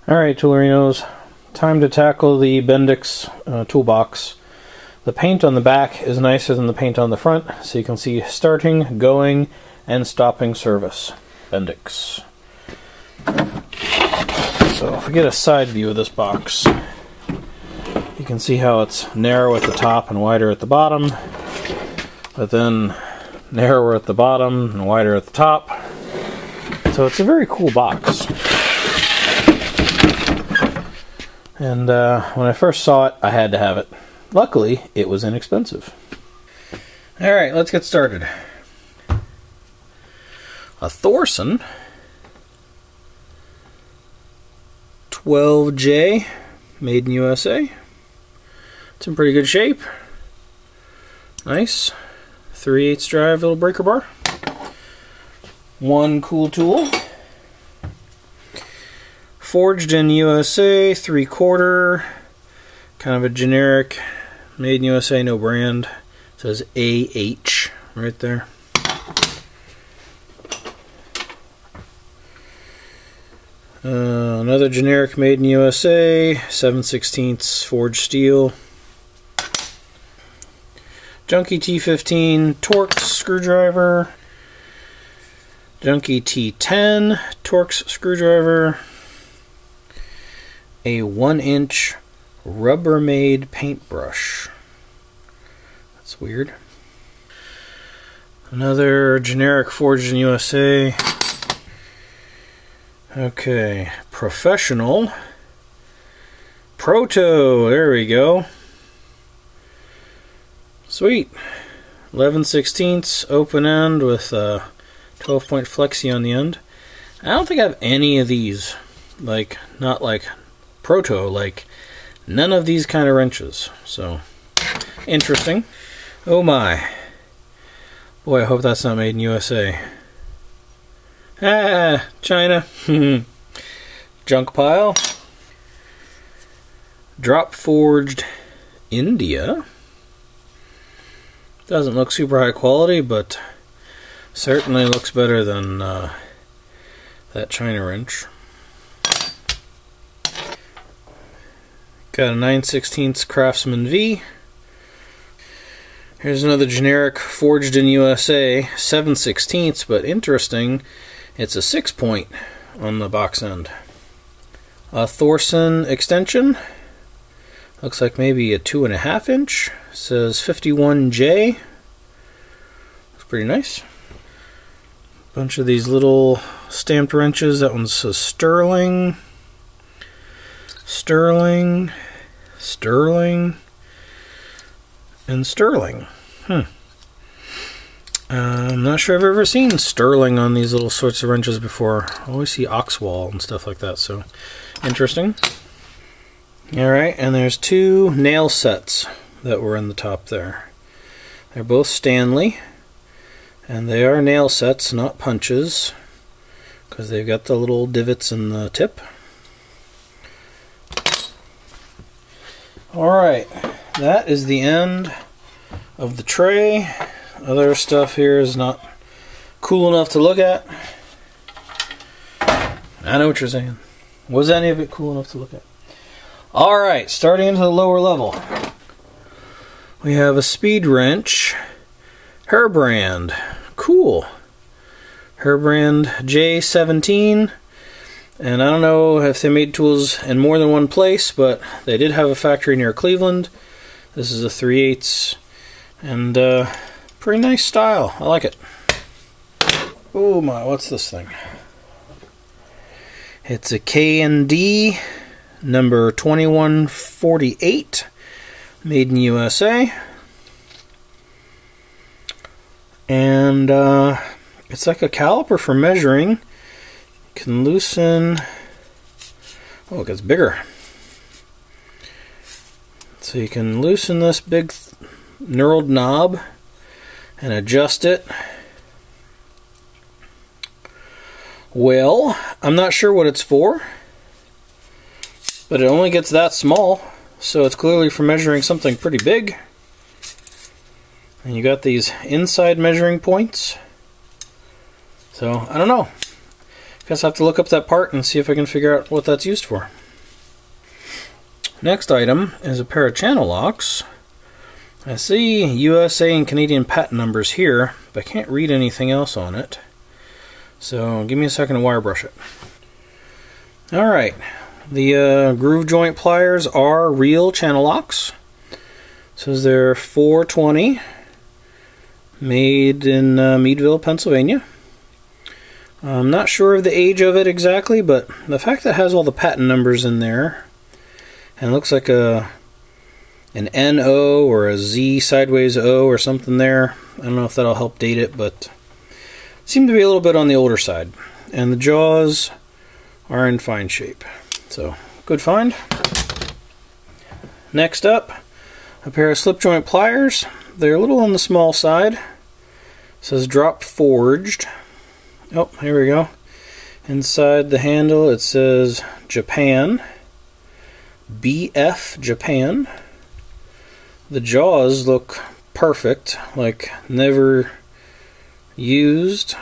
Alright, Toolerinos, time to tackle the Bendix Tool Box. The paint on the back is nicer than the paint on the front, so you can see starting, going, and stopping service. Bendix. So if we get a side view of this box, you can see how it's narrow at the top and wider at the bottom, but then narrower at the bottom and wider at the top. So it's a very cool box. And when I first saw it, I had to have it. Luckily, it was inexpensive. Alright, let's get started. A Thorson 12J, made in USA. It's in pretty good shape. Nice. 3/8 drive little breaker bar. One cool tool. Forged in USA, 3/4, kind of a generic, made in USA, no brand. It says AH right there. Another generic, made in USA, 7/16 forged steel. Junkie T15 Torx screwdriver. Junkie T10 Torx screwdriver. A 1-inch Rubbermaid paintbrush. That's weird. Another generic forged in USA. Okay, professional. Proto, there we go. Sweet. 11/16 open end with a 12-point flexi on the end. I don't think I have any of these. Like, not like Proto, like none of these kind of wrenches. So, interesting. Oh my. Boy, I hope that's not made in USA. Ah, China. Junk pile. Drop forged India. Doesn't look super high quality, but certainly looks better than that China wrench. Got a 9/16 Craftsman V. Here's another generic forged in USA, 7/16, but interesting, it's a 6-point on the box end. A Thorson extension. Looks like maybe a 2.5-inch. Says 51J. Looks pretty nice. Bunch of these little stamped wrenches. That one says Sterling. Sterling. Sterling. And Sterling. I'm not sure I've ever seen Sterling on these little sorts of wrenches before. I always see Oxwall and stuff like that, so interesting. Alright, and there's two nail sets that were in the top there. They're both Stanley, and they are nail sets, not punches, because they've got the little divots in the tip. Alright, that is the end of the tray. Other stuff here is not cool enough to look at. I know what you're saying. Was any of it cool enough to look at? Alright, starting into the lower level. We have a speed wrench. Herbrand. Cool. Herbrand J17. And I don't know if they made tools in more than one place, but they did have a factory near Cleveland. This is a 3/8, and pretty nice style. I like it. Oh my, what's this thing? It's a K&D number 2148, made in USA. And it's like a caliper for measuring. Can loosen. Oh, it gets bigger. So you can loosen this big knurled knob and adjust it. Well, I'm not sure what it's for, but it only gets that small, so it's clearly for measuring something pretty big. And you got these inside measuring points. So, I don't know. Guess I'll have to look up that part and see if I can figure out what that's used for. Next item is a pair of channel locks. I see USA and Canadian patent numbers here, but I can't read anything else on it. So give me a second to wire brush it. Alright, the groove joint pliers are real channel locks. Says they're 420, made in Meadville, Pennsylvania. I'm not sure of the age of it exactly, but the fact that it has all the patent numbers in there, and it looks like an NO or a Z sideways O or something there. I don't know if that'll help date it, but it seemed to be a little bit on the older side. And the jaws are in fine shape. So, good find. Next up, a pair of slip joint pliers. They're a little on the small side. It says drop forged. Oh, here we go. Inside the handle it says Japan. BF Japan. The jaws look perfect, like never used.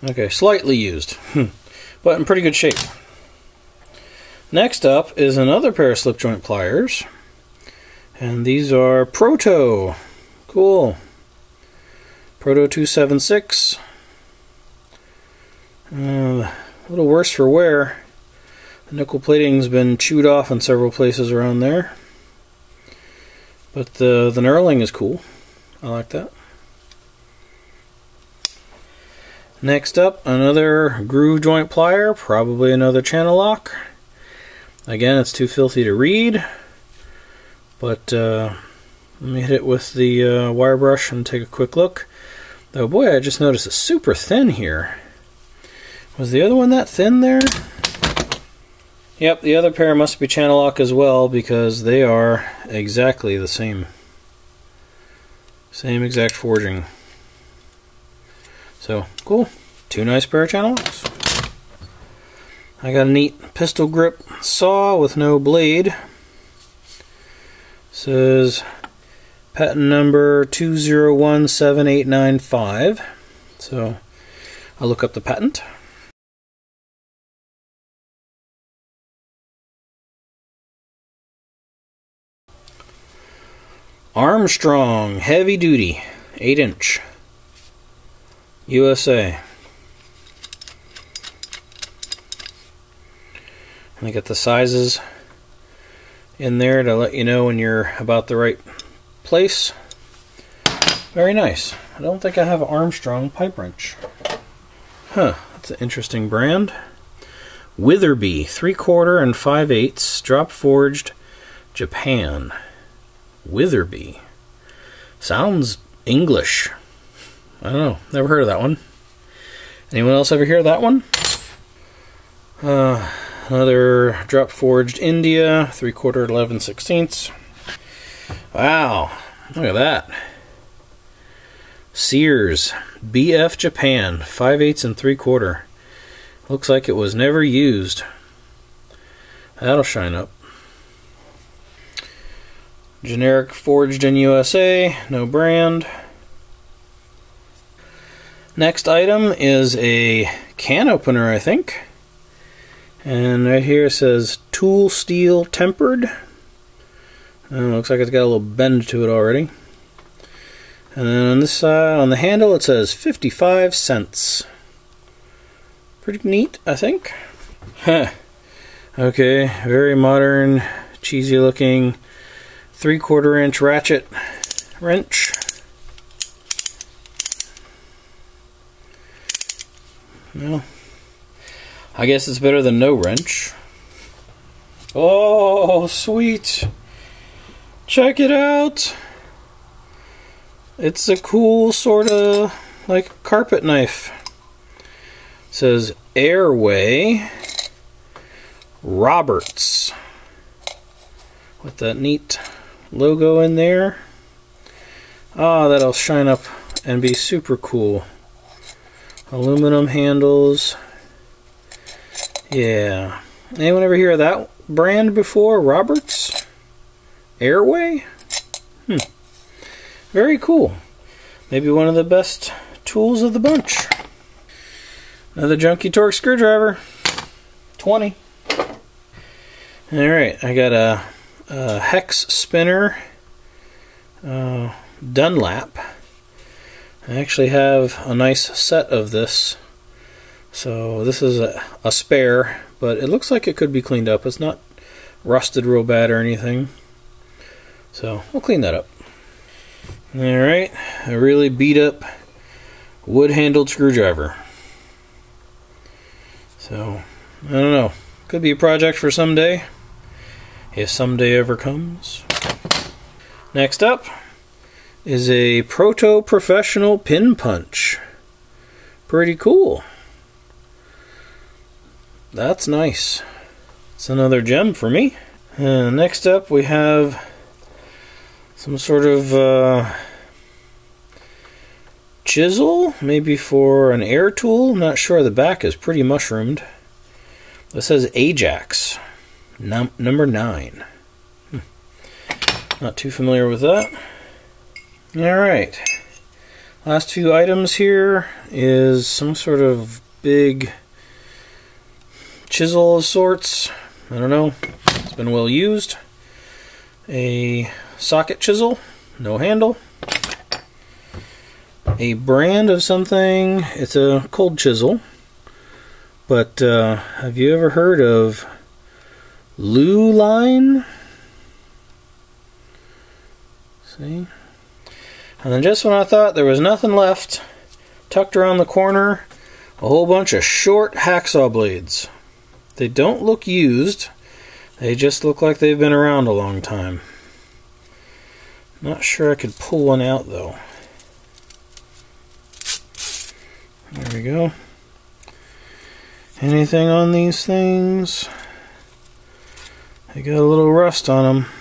Okay, slightly used, but in pretty good shape. Next up is another pair of slip joint pliers, and these are Proto. Cool. Proto 276. A little worse for wear. The nickel plating's been chewed off in several places around there. But the knurling is cool. I like that. Next up, another groove joint plier, probably another channel lock. Again, it's too filthy to read, but let me hit it with the wire brush and take a quick look. Oh boy, I just noticed it's super thin here. Was the other one that thin there? Yep, the other pair must be channel lock as well, because they are exactly the same. Same exact forging. So, cool. Two nice pair of channel locks. I got a neat pistol grip saw with no blade. Says patent number 2017895. So, I'll look up the patent. Armstrong, heavy duty, 8-inch, USA. And I got the sizes in there to let you know when you're about the right place. Very nice. I don't think I have an Armstrong pipe wrench. Huh, that's an interesting brand. Witherby, 3/4 and 5/8, drop forged, Japan. Witherby. Sounds English. I don't know. Never heard of that one. Anyone else ever hear of that one? Another drop forged India, 3/4, 11/16. Wow. Look at that. Sears. BF Japan, 5/8 and 3/4. Looks like it was never used. That'll shine up. Generic forged in USA, no brand. Next item is a can opener, I think. And right here it says tool steel tempered. Looks like it's got a little bend to it already. And then on this side, on the handle, it says 55 cents. Pretty neat, I think. Huh. Okay, very modern, cheesy looking 3/4 inch ratchet wrench. Well, I guess it's better than no wrench. Oh, sweet. Check it out. It's a cool sort of like carpet knife. It says Airway Roberts with that neat logo in there. Ah, that'll shine up and be super cool. Aluminum handles. Yeah. Anyone ever hear of that brand before? Roberts? Airway? Very cool. Maybe one of the best tools of the bunch. Another junky torque screwdriver. 20. Alright, I got a hex spinner Dunlap. I actually have a nice set of this. So this is a spare, but it looks like it could be cleaned up. It's not rusted real bad or anything. So we'll clean that up. Alright, a really beat up wood-handled screwdriver. So, I don't know. Could be a project for someday, if someday ever comes. Next up is a Proto Professional Pin Punch. Pretty cool. That's nice. It's another gem for me. Next up we have some sort of chisel, maybe for an air tool. I'm not sure. The back is pretty mushroomed. This says Ajax, number 9. Not too familiar with that. Alright. Last few items here is some sort of big chisel of sorts. I don't know. It's been well used. A socket chisel, no handle. A brand of something. It's a cold chisel. But have you ever heard of Flea line? See? And then just when I thought there was nothing left, tucked around the corner, a whole bunch of short hacksaw blades. They don't look used. They just look like they've been around a long time. Not sure I could pull one out though. There we go. Anything on these things? They got a little rust on them.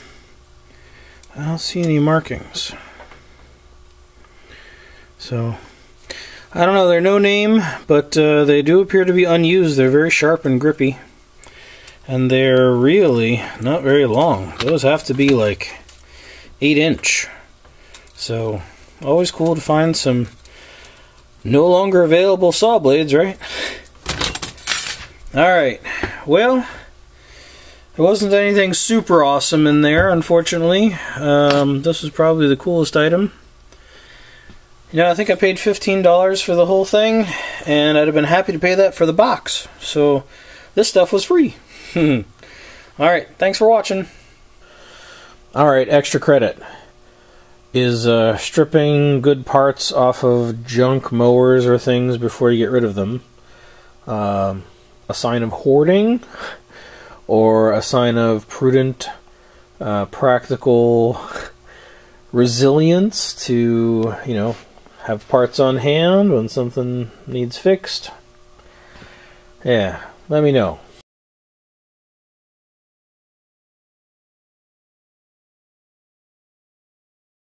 I don't see any markings. So, I don't know, they're no name, but they do appear to be unused. They're very sharp and grippy. And they're really not very long. Those have to be like 8-inch. So, always cool to find some no longer available saw blades, right? Alright, well, there wasn't anything super awesome in there, unfortunately. This was probably the coolest item. You know, I think I paid $15 for the whole thing, and I'd have been happy to pay that for the box. So, this stuff was free. Alright, thanks for watching. Alright, extra credit is stripping good parts off of junk mowers or things before you get rid of them. A sign of hoarding, or a sign of prudent, practical resilience to, you know, have parts on hand when something needs fixed. Yeah, let me know.